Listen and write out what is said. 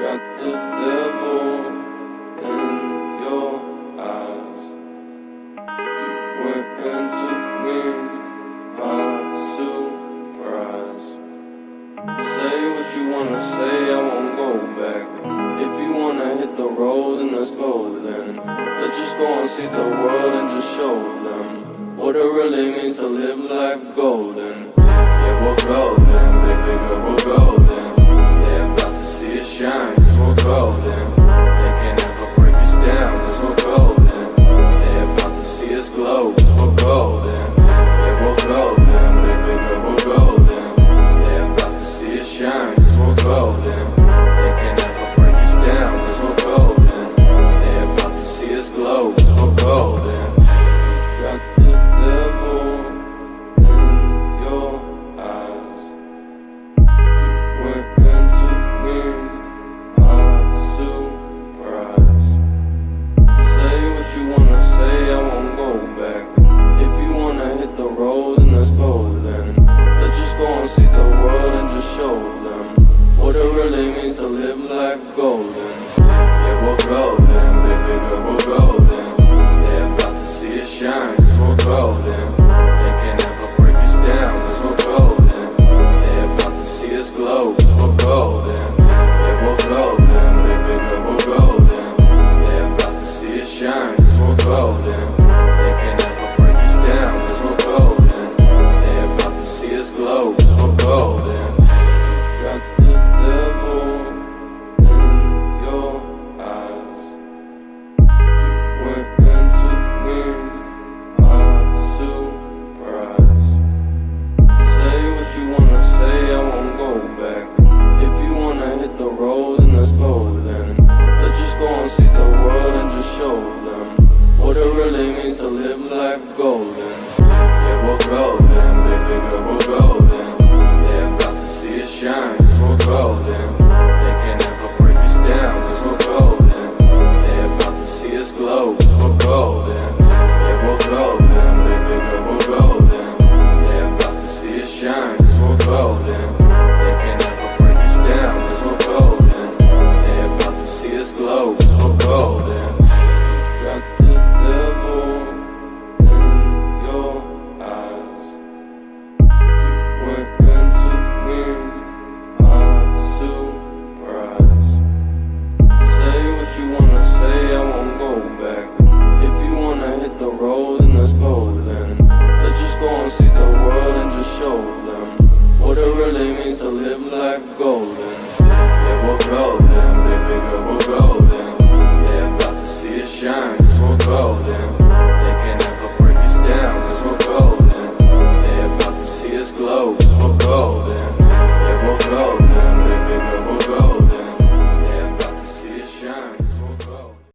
Got the devil in your eyes. You went and took me by surprise. Say what you wanna say, I won't go back. If you wanna hit the road, then let's go then. Let's just go and see the world and just show them what it really means to live life golden. Yeah, we're golden, baby girl, we're golden. They're about to see us shine, cause we're golden. They can't ever break us down, cause we're golden. They're about to see us glow, cause we're golden. Yeah, we're golden, baby girl, we're golden. They're about to see us shine, cause we're golden. They can't ever break us down, cause we're golden. They're about to see us glow, cause we're golden. Got the devil in your eyes. You went and took me by surprise. Say what you wanna say, I won't go back. If you wanna hit the road, then let's go then. Let's just go and see the world and just show them what it really means to live life golden. Yeah, we're golden, baby girl, we're golden. They're about to see us shine, cause we're golden. They can't ever break us down, cause we're golden. They're about to see us glow, cause we're golden. Yeah, we're golden, baby girl, we're golden. They're about to see us shine, cause we're golden. They can't ever break us down, cause we're golden. They're about to see us glow, cause we're golden. Got the devil in your eyes. You went and took me by surprise. Say what you wanna say, I won't go back. If you wanna hit the road, then let's go then. Let's just go and see the world and just show them what it really means to live life golden. Yeah, we're golden, baby girl, we're golden. They're about to see us shine, cause we're golden. They can't ever break us down, cause we're golden. They're about to see us glow, cause we're golden. Yeah, we're golden, baby girl, we're golden. They're about to see us shine, cause we're golden. They can't ever break us down, cause we're golden. They're about to see us glow, cause we're golden. Got the devil in your eyes. You went and took me by surprise. Say what you wanna say, I won't go back. If you wanna hit the road, then let's go then. Let's just go and see the world and just show them what it really means to live life golden. Yeah, we're golden, baby girl, we're golden. They're about to see us shine, cause we're golden.